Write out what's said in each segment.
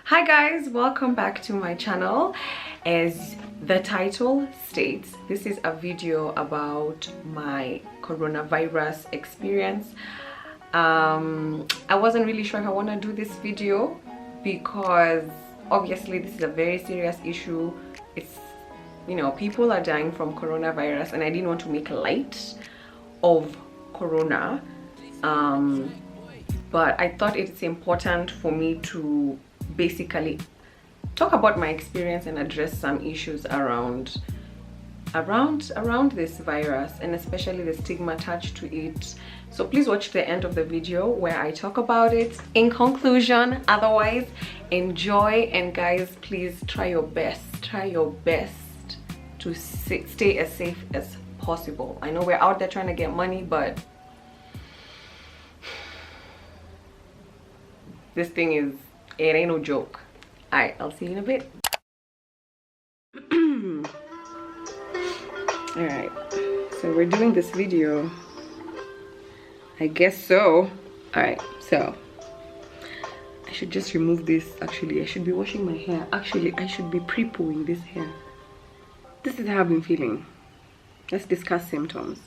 Hi guys, welcome back to my channel. As the title states, this is a video about my coronavirus experience. I wasn't really sure if I want to do this video because obviously this is a very serious issue. It's, you know, people are dying from coronavirus and I didn't want to make light of corona, but I thought it's important for me to basically talk about my experience and address some issues around this virus, and especially the stigma attached to it. So please watch the end of the video where I talk about it in conclusion. Otherwise, enjoy, and guys, please try your best to stay as safe as possible. I know we're out there trying to get money, but this thing is, it ain't no joke. All right, I'll see you in a bit. All right, so we're doing this video, I guess so. All right, so I should just remove this. Actually, I should be washing my hair. Actually, I should be pre-pooing this hair. This is how I've been feeling. Let's discuss symptoms.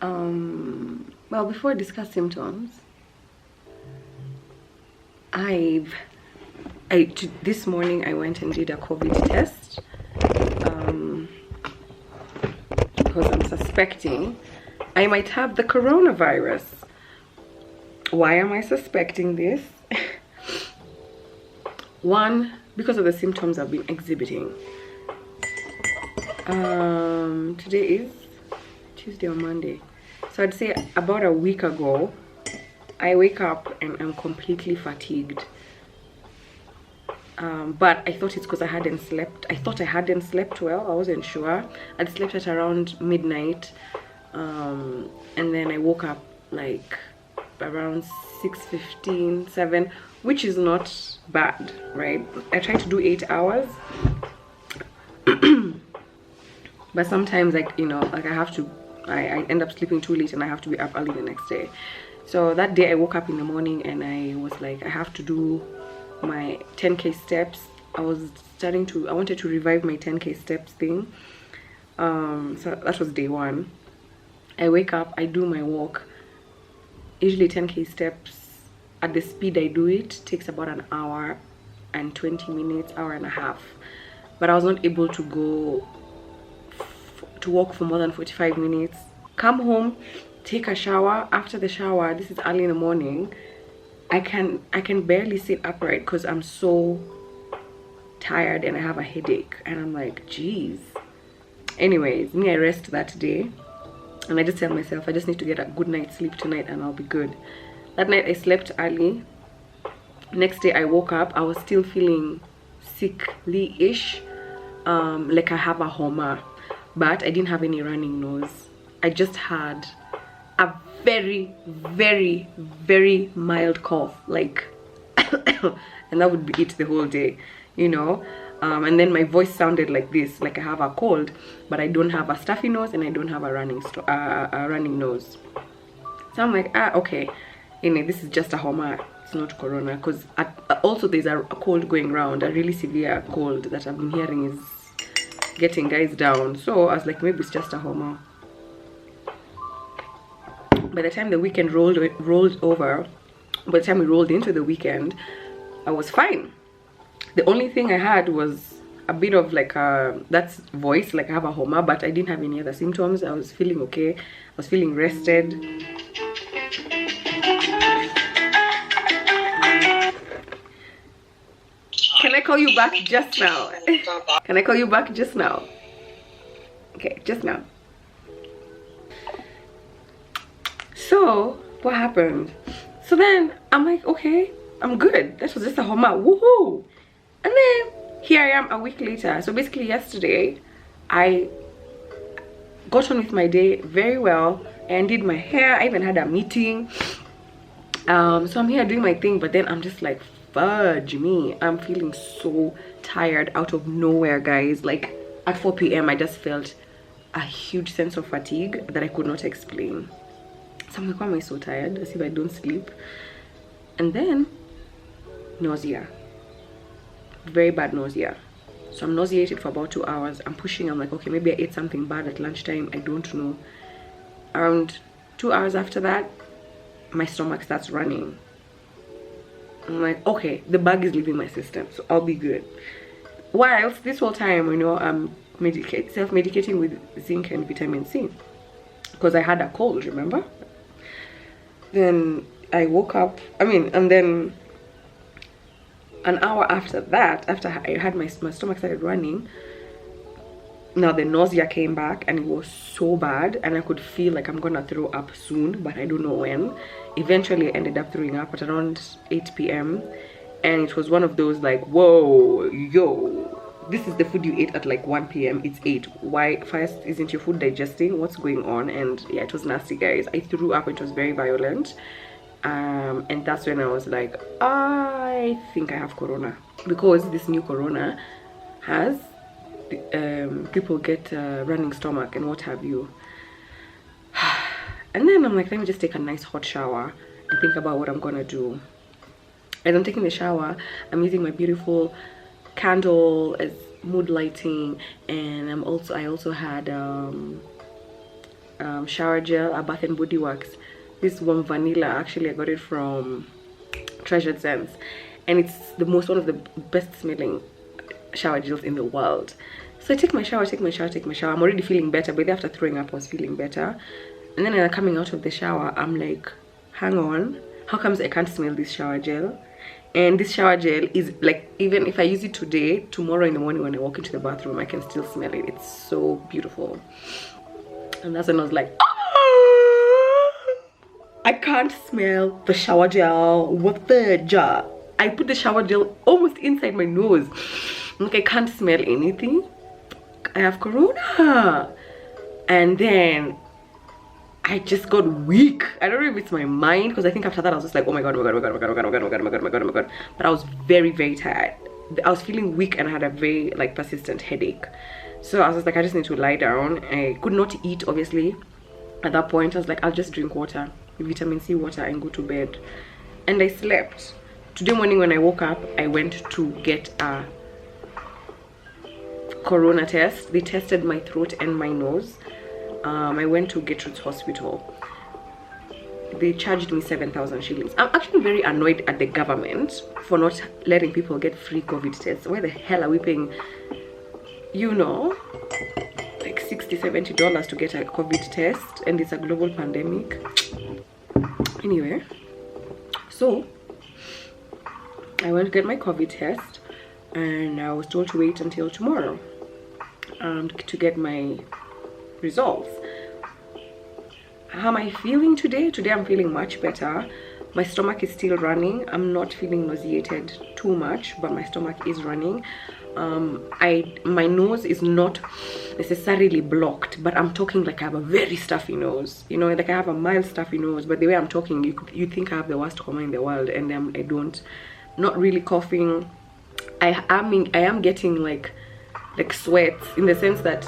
Well, before I discuss symptoms, this morning I went and did a COVID test because I'm suspecting I might have the coronavirus. Why am I suspecting this? One, because of the symptoms I've been exhibiting. Today is Tuesday or Monday, so I'd say about a week ago I wake up and I'm completely fatigued. But I thought it's because I hadn't slept. I thought I hadn't slept well. I wasn't sure. I'd slept at around midnight, and then I woke up like around 6:15, 7, which is not bad, right? I try to do 8 hours, but sometimes, like, you know, like I end up sleeping too late and I have to be up early the next day. So that day I woke up in the morning and I was like, I have to do my 10k steps. I wanted to revive my 10k steps thing. So that was day one. I wake up, I do my walk. Usually 10k steps at the speed I do it takes about an hour and 20 minutes, hour and a half. But I was not able to go to walk for more than 45 minutes. Come home, take a shower. After the shower, this is early in the morning, I can barely sit upright because I'm so tired and I have a headache, and I'm like, geez. Anyways, I rest that day and I just tell myself I just need to get a good night's sleep tonight and I'll be good. That night I slept early. Next day I woke up, I was still feeling sickly-ish, like I have a homa, but I didn't have any running nose. I just had a very mild cough, like and that would be it the whole day, you know. And then my voice sounded like this, like I have a cold, but I don't have a stuffy nose and I don't have a running nose. So I'm like, okay, this is just a homa, it's not corona. Because also there's a cold going around, a really severe cold that I've been hearing is getting guys down. So I was like, maybe it's just a homa. By the time the weekend rolled over, by the time we rolled into the weekend, I was fine. The only thing I had was a bit of like that's voice, like I have a homa, but I didn't have any other symptoms. I was feeling okay. I was feeling rested. Can I call you back just now? Can I call you back just now? Okay, just now. So what happened? So then I'm like, okay, I'm good. That was just a homa. Woohoo! And then here I am a week later. So basically yesterday I got on with my day very well and did my hair. I even had a meeting. So I'm here doing my thing, but then I'm just like, fudge me. I'm feeling so tired out of nowhere, guys. Like at 4 p.m. I just felt a huge sense of fatigue that I could not explain. So I'm like, why am I so tired? As if I don't sleep. And then nausea. very bad nausea. So I'm nauseated for about 2 hours. I'm pushing. I'm like, okay, maybe I ate something bad at lunchtime. I don't know. Around 2 hours after that, my stomach starts running. I'm like, okay, the bug is leaving my system, so I'll be good. Whilst this whole time, you know, I'm self-medicating with zinc and vitamin C because I had a cold, remember? Then I woke up, and then an hour after that, after I had my stomach started running, now the nausea came back and it was so bad and I could feel like I'm gonna throw up soon, but I don't know when. Eventually I ended up throwing up at around 8 p.m. and it was one of those like, whoa, yo, this is the food you ate at like 1 p.m. It's 8. Why? First, isn't your food digesting? What's going on? And yeah, it was nasty, guys. I threw up. It was very violent. And that's when I was like, I think I have corona, because this new corona has people get running stomach and what have you. And then I'm like, let me just take a nice hot shower and think about what I'm gonna do. As I'm taking the shower, I'm using my beautiful candle as mood lighting, and I also had shower gel, a Bath and Body Works. This one vanilla, actually I got it from Treasured Scents, and it's one of the best smelling shower gels in the world. So I take my shower. I'm already feeling better, but after throwing up I was feeling better. And then coming out of the shower, I'm like, hang on, how comes I can't smell this shower gel? And this shower gel is like, even if I use it today, tomorrow in the morning when I walk into the bathroom, I can still smell it. It's so beautiful. And that's when I was like, I can't smell the shower gel. What the jar? I put the shower gel almost inside my nose. Like, I can't smell anything. I have corona. And then I just got weak. I don't know if it's my mind, because I think after that I was just like, oh my god, but I was very, very tired. I was feeling weak and I had a very like persistent headache. So I was just like, I just need to lie down. I could not eat, obviously. At that point I was like, I'll just drink water, vitamin C water, and go to bed. And I slept. Today morning when I woke up, I went to get a corona test. They tested my throat and my nose. I went to Gertrude's Hospital. They charged me 7,000 shillings. I'm actually very annoyed at the government for not letting people get free COVID tests. Why the hell are we paying, you know, like $60–70 to get a COVID test, and it's a global pandemic? Anyway, so I went to get my COVID test, and I was told to wait until tomorrow to get my results. How am I feeling today? Today I'm feeling much better. My stomach is still running. I'm not feeling nauseated too much, but my stomach is running. My nose is not necessarily blocked, but I'm talking like I have a very stuffy nose, you know, like I have a mild stuffy nose, but the way I'm talking, you think I have the worst coma in the world, and I don't. Not really coughing. I am getting like sweats, in the sense that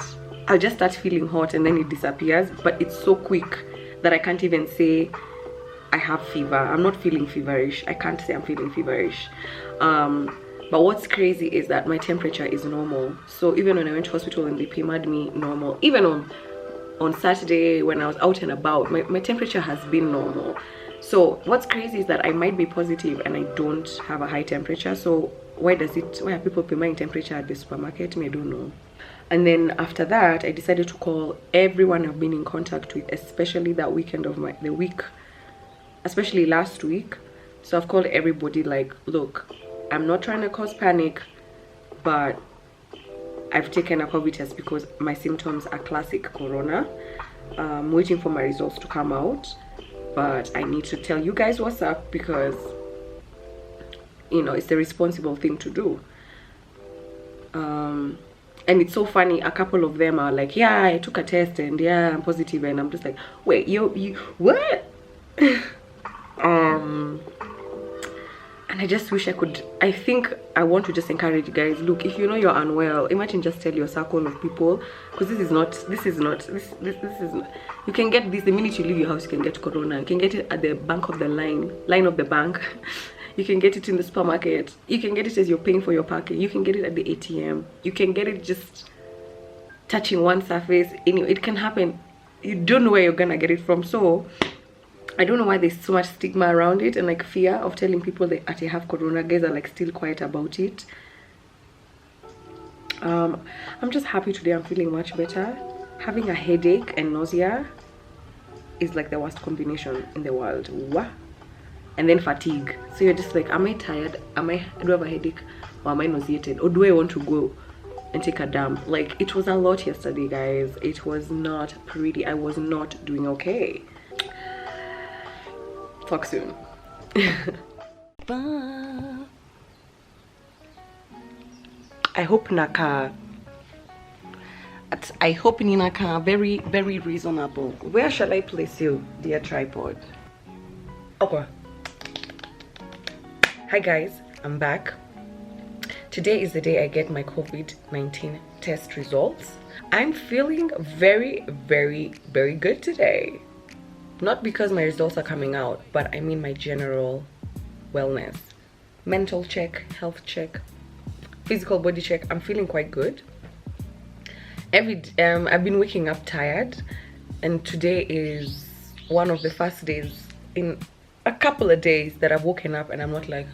I'll just start feeling hot and then it disappears, but it's so quick that I can't even say I have fever. I'm not feeling feverish. I can't say I'm feeling feverish. But what's crazy is that my temperature is normal. So even when I went to hospital and they PMA'd me normal, even on Saturday when I was out and about, my temperature has been normal. So what's crazy is that I might be positive and I don't have a high temperature. So why are people PMAing temperature at the supermarket? I don't know. And then after that, I decided to call everyone I've been in contact with, especially that weekend of the week, especially last week. So I've called everybody like, look, I'm not trying to cause panic, but I've taken a COVID test because my symptoms are classic corona. I'm waiting for my results to come out, but I need to tell you guys what's up, because you know, it's the responsible thing to do. And it's so funny, a couple of them are like, yeah, I took a test and yeah, I'm positive, and I'm just like, wait, you what? And I just wish I could. I think I want to just encourage you guys, look, if you know you're unwell, imagine just tell your circle of people, because this is not you can get this the minute you leave your house. You can get corona. You can get it at the line of the bank. You can get it in the supermarket. You can get it as you're paying for your parking. You can get it at the ATM. You can get it just touching one surface. Anyway, it can happen. You don't know where you're gonna get it from. So I don't know why there's so much stigma around it and like fear of telling people they actually have corona. Guys are like still quiet about it. I'm just happy today. I'm feeling much better. Having a headache and nausea is like the worst combination in the world. What? And then fatigue. So you're just like, am I tired? Do I have a headache? Or am I nauseated? Or do I want to go and take a dump? Like, it was a lot yesterday, guys. It was not pretty. I was not doing okay. Talk soon. Bye. I hope Ninaka very, very reasonable. Where shall I place you, dear tripod? Okay. Hi guys, I'm back. Today is the day I get my COVID-19 test results. I'm feeling very, very, very good today. Not because my results are coming out, but I mean my general wellness. Mental check, health check, physical body check. I'm feeling quite good. I've been waking up tired, and today is one of the first days in a couple of days that I've woken up and I'm not like,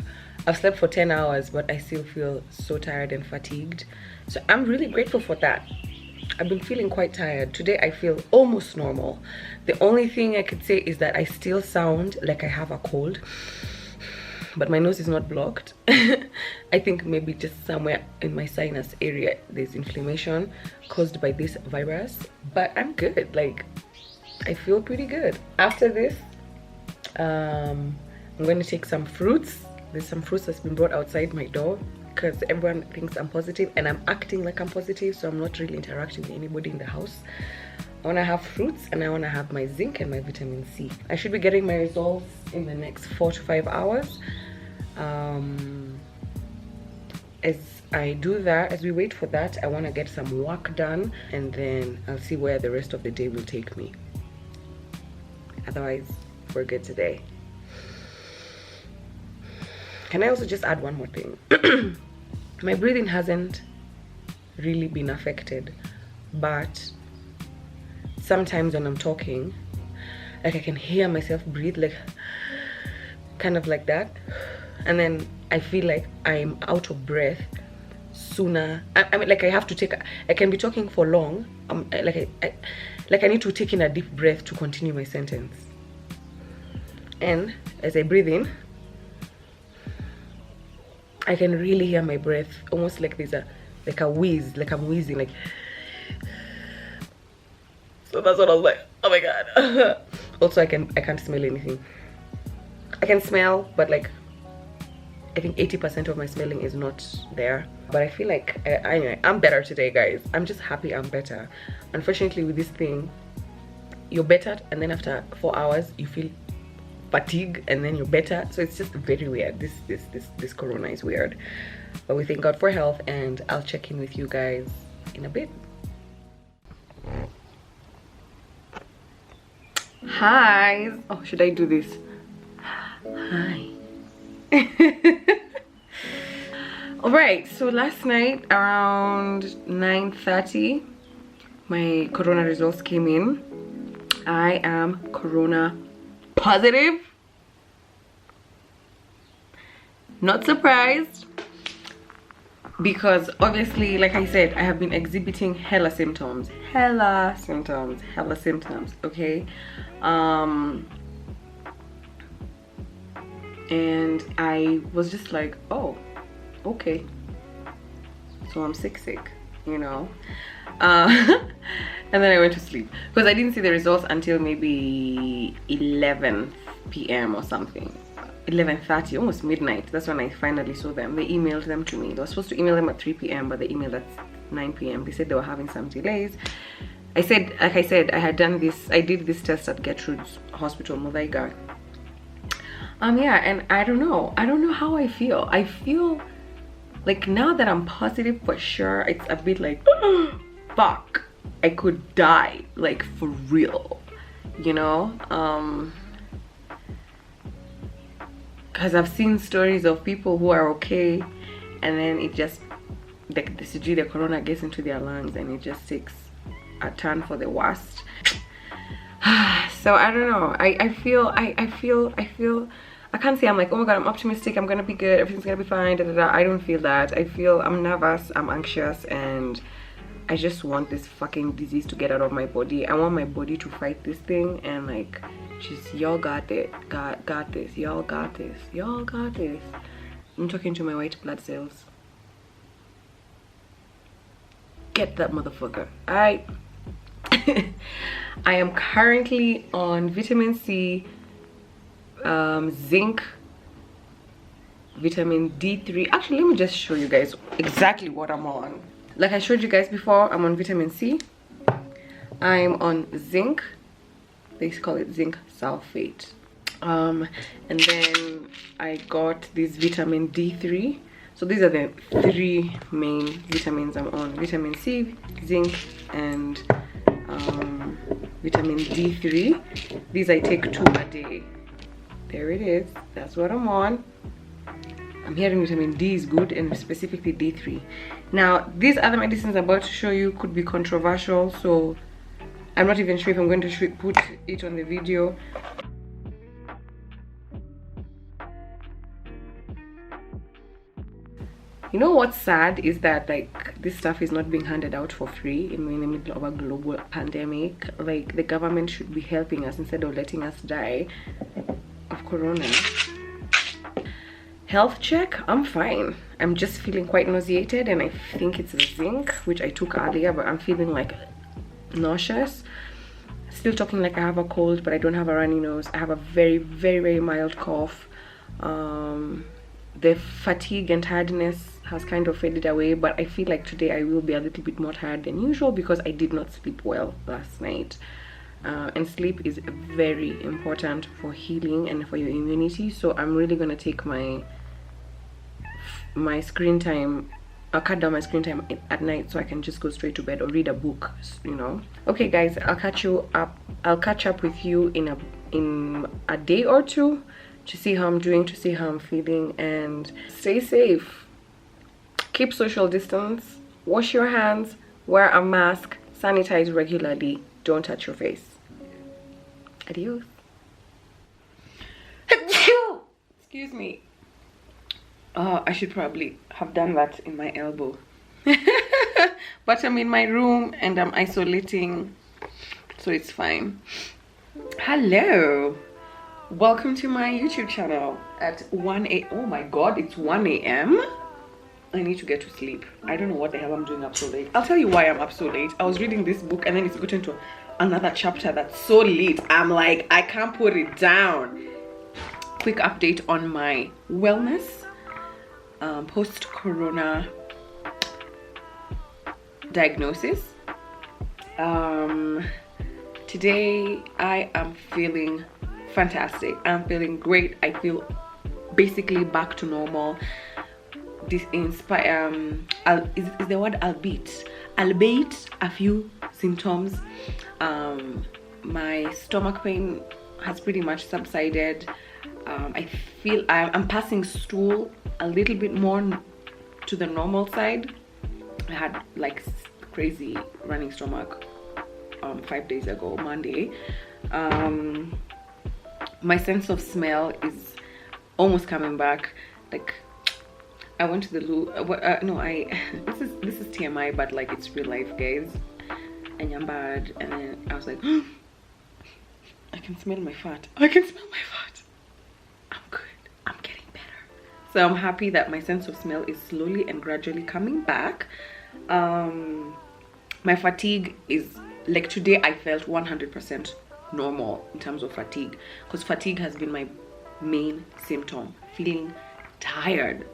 I've slept for 10 hours, but I still feel so tired and fatigued. So I'm really grateful for that. I've been feeling quite tired. Today I feel almost normal. The only thing I could say is that I still sound like I have a cold, but my nose is not blocked. I think maybe just somewhere in my sinus area there's inflammation caused by this virus, but I'm good. Like, I feel pretty good. After this, I'm going to take some fruits. There's some fruits that's been brought outside my door because everyone thinks I'm positive and I'm acting like I'm positive, so I'm not really interacting with anybody in the house. I want to have fruits and I want to have my zinc and my vitamin C. I should be getting my results in the next 4 to 5 hours. As I do that, as we wait for that, I want to get some work done and then I'll see where the rest of the day will take me. Otherwise, we're good today. Can I also just add one more thing? My breathing hasn't really been affected, but sometimes when I'm talking, like I can hear myself breathe, like kind of like that, and then I feel like I'm out of breath sooner. I mean, like I have to take, I can be talking for long, like I need to take in a deep breath to continue my sentence. And as I breathe in, I can really hear my breath, almost like there's a wheeze, like I'm wheezing, like. So that's what I was like, oh my god. Also, I can't smell anything. I can smell, but like I think 80% of my smelling is not there. But I feel like anyway, I'm better today, guys. I'm just happy I'm better. Unfortunately, with this thing, you're better, and then after 4 hours you feel fatigue, and then you're better. So it's just very weird. This corona is weird, but we thank God for health, and I'll check in with you guys in a bit. Hi. Oh, should I do this? Hi. All right, so last night around 9:30 my corona results came in. I am corona positive. Not surprised, because obviously, like I said, I have been exhibiting hella symptoms, okay? And I was just like, oh, okay, so I'm sick, you know. And then I went to sleep because I didn't see the results until maybe 11 p.m. or something. 11:30, almost midnight. That's when I finally saw them. They emailed them to me. They were supposed to email them at 3 p.m. but they emailed at 9 p.m. They said they were having some delays. I said, like I said, I did this test at Gertrude's Hospital, Muthaiga. Yeah, and I don't know how I feel. I feel like now that I'm positive for sure, it's a bit like, fuck, I could die, like for real, you know. because I've seen stories of people who are okay, and then it just the corona gets into their lungs and it just takes a turn for the worst. So I don't know. I feel I can't say I'm like, oh my god, I'm optimistic, I'm gonna be good, everything's gonna be fine, da, da, da. I don't feel that. I feel I'm nervous, I'm anxious, and I just want this fucking disease to get out of my body. I want my body to fight this thing, and like, just y'all got it, got this, y'all got this, y'all got this. I'm talking to my white blood cells. Get that motherfucker. I am currently on vitamin C, zinc, vitamin D3. Actually, let me just show you guys exactly what I'm on. Like I showed you guys before, I'm on vitamin C, I'm on zinc, they call it zinc sulfate, and then I got this vitamin D3. So these are the 3 main vitamins I'm on: vitamin C, zinc, and vitamin D3. These I take 2 a day. There it is, that's what I'm on. I'm hearing vitamin D is good, and specifically D3. Now these other medicines I'm about to show you could be controversial, so I'm not even sure if I'm going to put it on the video. You know what's sad is that like this stuff is not being handed out for free in the middle of a global pandemic. Like the government should be helping us instead of letting us die of corona. Health check, I'm fine. I'm just feeling quite nauseated, and I think it's the zinc, which I took earlier, but I'm feeling like nauseous. Still talking like I have a cold, but I don't have a runny nose. I have a very, very, very mild cough. The fatigue and tiredness has kind of faded away, but I feel like today I will be a little bit more tired than usual because I did not sleep well last night. And sleep is very important for healing and for your immunity, so I'm really gonna take my screen time, I'll cut down my screen time at night so I can just go straight to bed or read a book, you know. Okay guys, I'll catch up with you in a day or two to see how I'm doing, to see how I'm feeling, and stay safe, keep social distance, wash your hands, wear a mask, sanitize regularly, don't touch your face. Adios. Excuse me. I should probably have done that in my elbow. But I'm in my room and I'm isolating, so it's fine. Hello, welcome to my YouTube channel at 1 a.m. Oh my god, it's 1 a.m. I need to get to sleep. I don't know what the hell I'm doing up so late. I'll tell you why I'm up so late. I was reading this book and then it's gotten to another chapter that's so late. I'm like, I can't put it down. Quick update on my wellness. Post-corona diagnosis. Today I am feeling fantastic. I'm feeling great. I feel basically back to normal. This is the word albeit a few symptoms. My stomach pain has pretty much subsided. I feel I'm passing stool a little bit more to the normal side. I had like crazy running stomach 5 days ago, Monday. My sense of smell is almost coming back. Like I went to the loo. This is TMI, but like it's real life, guys. And I'm bad, and then I was like, I can smell my fat. I can smell my fat. I'm good. I'm getting better. So I'm happy that my sense of smell is slowly and gradually coming back. My fatigue is like today I felt 100% normal in terms of fatigue, because fatigue has been my main symptom. Feeling tired,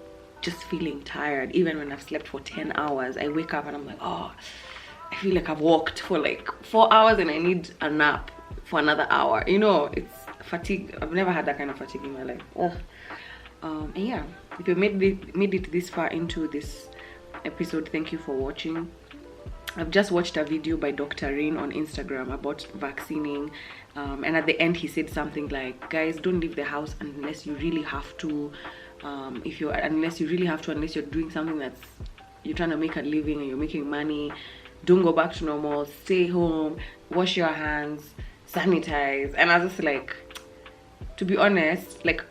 just feeling tired. Even when I've slept for 10 hours, I wake up and I'm like, oh, I feel like I've walked for like 4 hours and I need a nap for another hour. You know, it's fatigue. I've never had that kind of fatigue in my life. And yeah, if you made it this far into this episode, thank you for watching. I've just watched a video by Dr. Rain on Instagram about vaccinating and at the end he said something like, guys, don't leave the house unless you really have to. Unless you're doing something that's, you're trying to make a living and you're making money, don't go back to normal, stay home, wash your hands, sanitize. And I was just like, to be honest, like,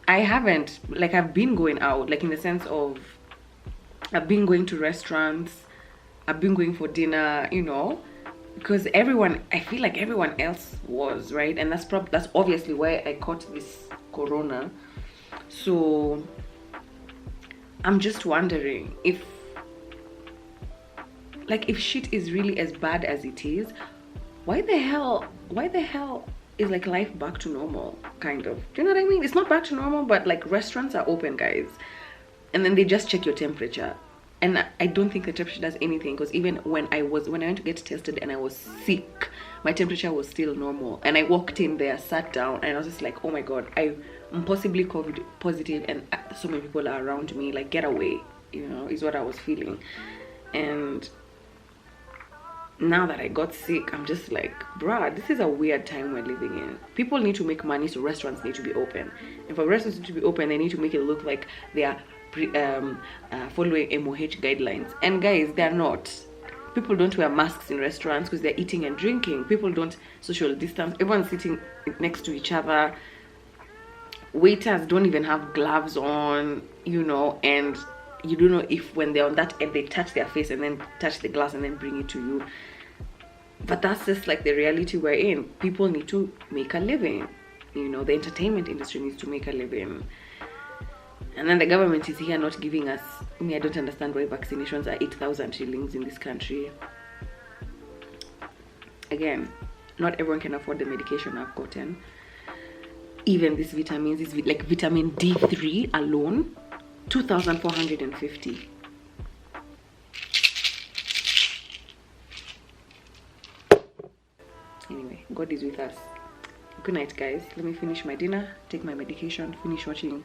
I haven't, like, I've been going out, like, in the sense of I've been going to restaurants, I've been going for dinner, you know, because I feel like everyone else was, right? And that's obviously why I caught this corona. So I'm just wondering if shit is really as bad as it is, why the hell is like life back to normal, kind of? Do you know what I mean? It's not back to normal, but like restaurants are open, guys, and then they just check your temperature. And I don't think the temperature does anything, because even when I went to get tested and I was sick, my temperature was still normal. And I walked in there, sat down, and I was just like, oh my god, I'm possibly COVID positive, and so many people are around me, like, get away, you know, is what I was feeling. And now that I got sick, I'm just like, bruh, this is a weird time we're living in. People need to make money, so restaurants need to be open. And for restaurants to be open, they need to make it look like they are following MOH guidelines. And guys, they're not. People don't wear masks in restaurants because they're eating and drinking. People don't social distance. Everyone's sitting next to each other. Waiters don't even have gloves on, you know, and you don't know if when they're on that end they touch their face and then touch the glass and then bring it to you. But that's just like the reality we're in. People need to make a living, you know. The entertainment industry needs to make a living, and then the government is here not giving us. I don't understand why vaccinations are 8,000 shillings in this country. Again, not everyone can afford the medication I've gotten. Even these vitamins, like vitamin D3 alone, 2,450. Anyway, God is with us. Good night, guys. Let me finish my dinner, take my medication, finish watching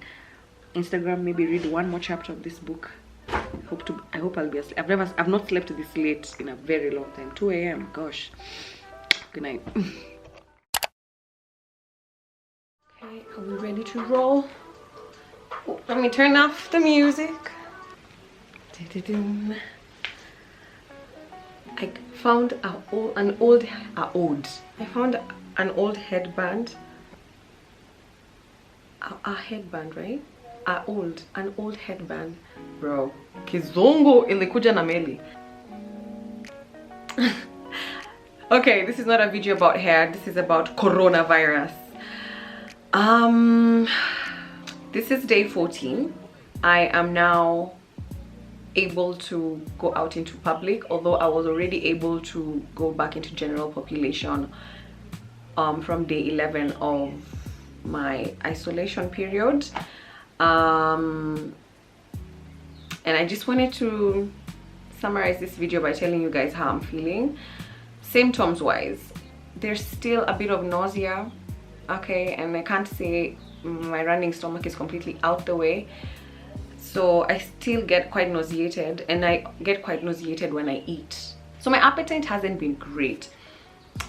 Instagram, maybe read one more chapter of this book. I hope I'll be asleep. I've not slept this late in a very long time. 2 a.m. Gosh. Good night. Okay, are we ready to roll? Oh, let me turn off the music. I found an old headband. A headband, right? An old headband, bro. Kizungu ilikuja na meli. Okay, this is not a video about hair. This is about coronavirus. This is day 14. I am now able to go out into public, although I was already able to go back into general population from day 11 of my isolation period. And I just wanted to summarize this video by telling you guys how I'm feeling. Symptoms wise, there's still a bit of nausea, okay, and I can't say my running stomach is completely out the way, so I still get quite nauseated, and I get quite nauseated when I eat. So my appetite hasn't been great,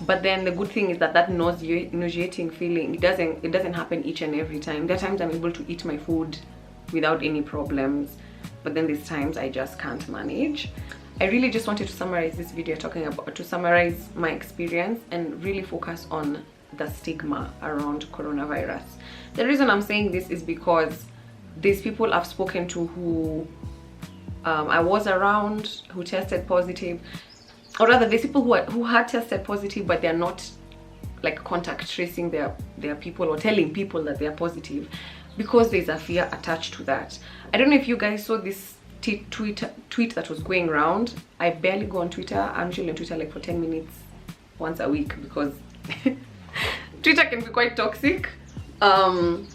but then the good thing is that nauseating feeling, it doesn't happen each and every time. There are times I'm able to eat my food without any problems, but then there's times I just can't manage. I really just wanted to summarize this video to summarize my experience and really focus on the stigma around coronavirus. The reason I'm saying this is because these people I've spoken to who I was around, who tested positive, or rather these people who had tested positive, but they're not like contact tracing their people or telling people that they're positive, because there's a fear attached to that. I don't know if you guys saw this tweet that was going around. I barely go on Twitter. I'm usually on Twitter like for 10 minutes once a week, because Twitter can be quite toxic. In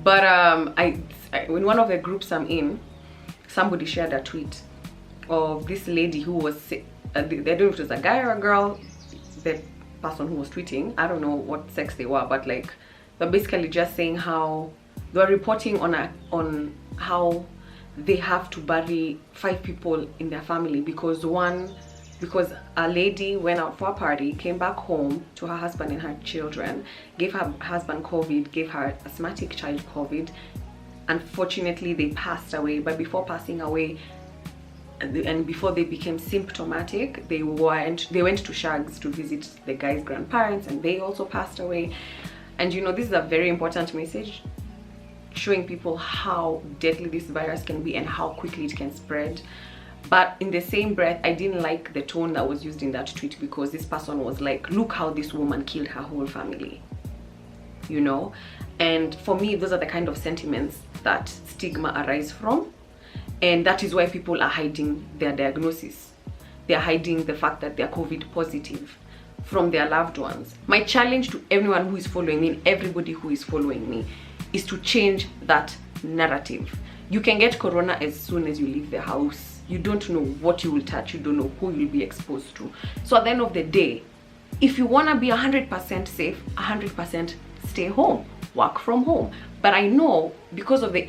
one of the groups I'm in, somebody shared a tweet of this lady who was sick. They don't know if it was a guy or a girl, the person who was tweeting. I don't know what sex they were, but like they're basically just saying how they were reporting on how they have to bury 5 people in their family because one because a lady went out for a party, came back home to her husband and her children, gave her husband COVID, gave her asthmatic child COVID. Unfortunately, they passed away, but before passing away and before they became symptomatic, they went to Shags to visit the guy's grandparents, and they also passed away. And you know, this is a very important message, showing people how deadly this virus can be and how quickly it can spread. But in the same breath, I didn't like the tone that was used in that tweet, because this person was like, look how this woman killed her whole family, you know. And for me, those are the kind of sentiments that stigma arise from, and that is why people are hiding their diagnosis. They're hiding the fact that they're COVID positive from their loved ones. My challenge to everyone who is following me, everybody who is following me, is to change that narrative. You can get corona as soon as you leave the house. You don't know what you will touch, you don't know who you'll be exposed to. So at the end of the day, if you want to be 100% safe, 100% stay home, work from home. But I know, because of the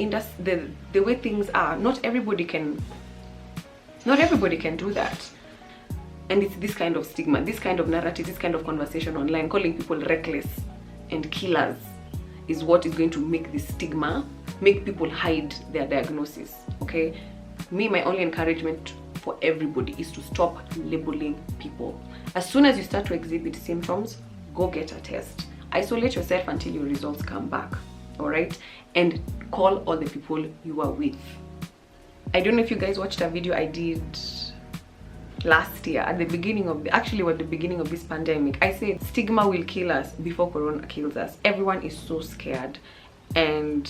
way things are, not everybody can do that. And it's this kind of stigma, this kind of narrative, this kind of conversation online, calling people reckless and killers, is what is going to make this stigma, make people hide their diagnosis. Okay, my only encouragement for everybody is to stop labeling people. As soon as you start to exhibit symptoms, go get a test, isolate yourself until your results come back. All right, and call all the people you are with. I don't know if you guys watched a video I did last year at the beginning of the beginning of this pandemic. I said stigma will kill us before corona kills us. Everyone is so scared, and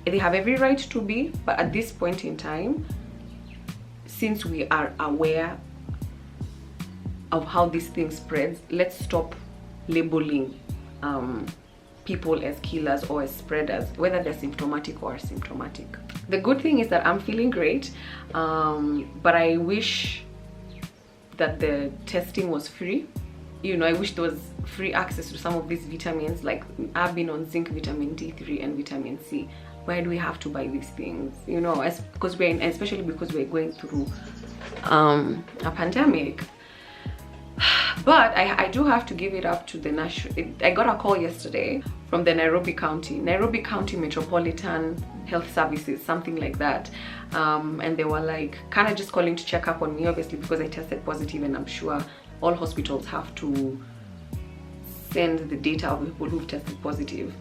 they have every right to be, but at this point in time, since we are aware of how this thing spreads, let's stop labeling people as killers or as spreaders, whether they're symptomatic or asymptomatic. The good thing is that I'm feeling great, but I wish that the testing was free. You know, I wish there was free access to some of these vitamins. Like, I've been on zinc, vitamin D3 and vitamin C. Why do we have to buy these things? You know, especially because we're going through a pandemic. But I do have to give it up to the national. I got a call yesterday from the Nairobi County Metropolitan Health Services, something like that, and they were like kind of just calling to check up on me, obviously because I tested positive, and I'm sure all hospitals have to send the data of people who've tested positive.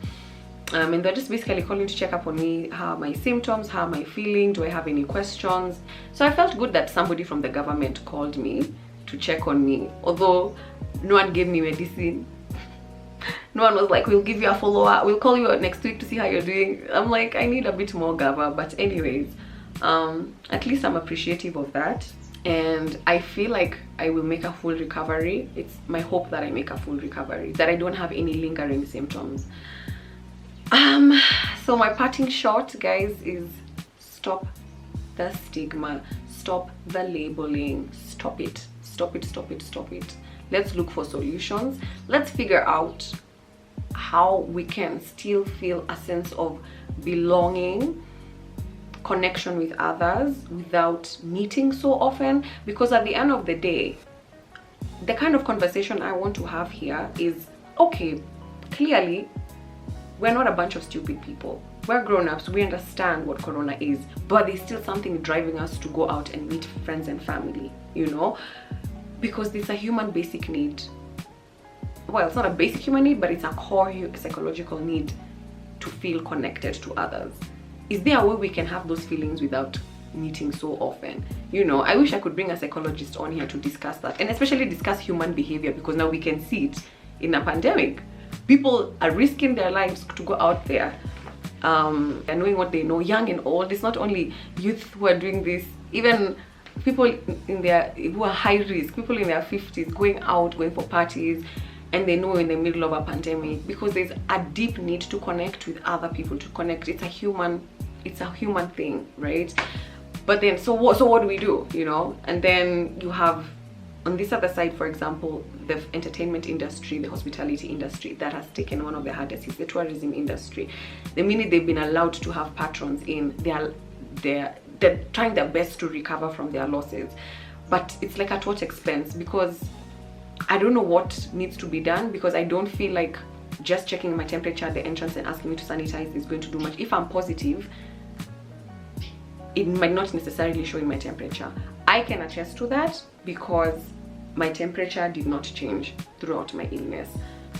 And they're just basically calling to check up on me, how are my symptoms, how am I feeling, do I have any questions. So I felt good that somebody from the government called me to check on me, although no one gave me medicine. No one was like, we'll give you a follow-up, we'll call you next week to see how you're doing. I'm like, I need a bit more gava. But anyways, at least I'm appreciative of that, and I feel like I will make a full recovery. It's my hope that I make a full recovery, that I don't have any lingering symptoms. So my parting shot, guys, is stop the stigma, stop the labeling, stop it. Let's look for solutions. Let's figure out how we can still feel a sense of belonging, connection with others without meeting so often. Because at the end of the day, the kind of conversation I want to have here is, okay, clearly we're not a bunch of stupid people. We're grown-ups, we understand what corona is, but there's still something driving us to go out and meet friends and family, you know, because it's a human basic need. Well, it's not a basic human need, but it's a core psychological need to feel connected to others. Is there a way we can have those feelings without meeting so often? You know, I wish I could bring a psychologist on here to discuss that, and especially discuss human behavior, because now we can see it in a pandemic. People are risking their lives to go out there, and knowing what they know, young and old. It's not only youth who are doing this, even people who are high risk, people in their 50s going out, going for parties, and they know in the middle of a pandemic, because there's a deep need to connect with other people, to connect. It's a human thing, right? But then so what do we do, you know? And then you have on this other side, for example, the entertainment industry, the hospitality industry, that has taken one of the hardest hits, the tourism industry. The minute they've been allowed to have patrons in, they're trying their best to recover from their losses. but it's like at what expense? Because I don't know what needs to be done, because I don't feel like just checking my temperature at the entrance and asking me to sanitize is going to do much. If I'm positive, it might not necessarily show in my temperature. I can attest to that because my temperature did not change throughout my illness.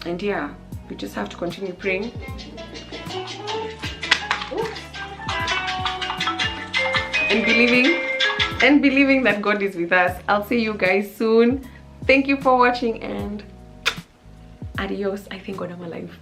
And yeah, we just have to continue praying and believing that God is with us. I'll see you guys soon. Thank you for watching, and adios. I think God, I'm alive.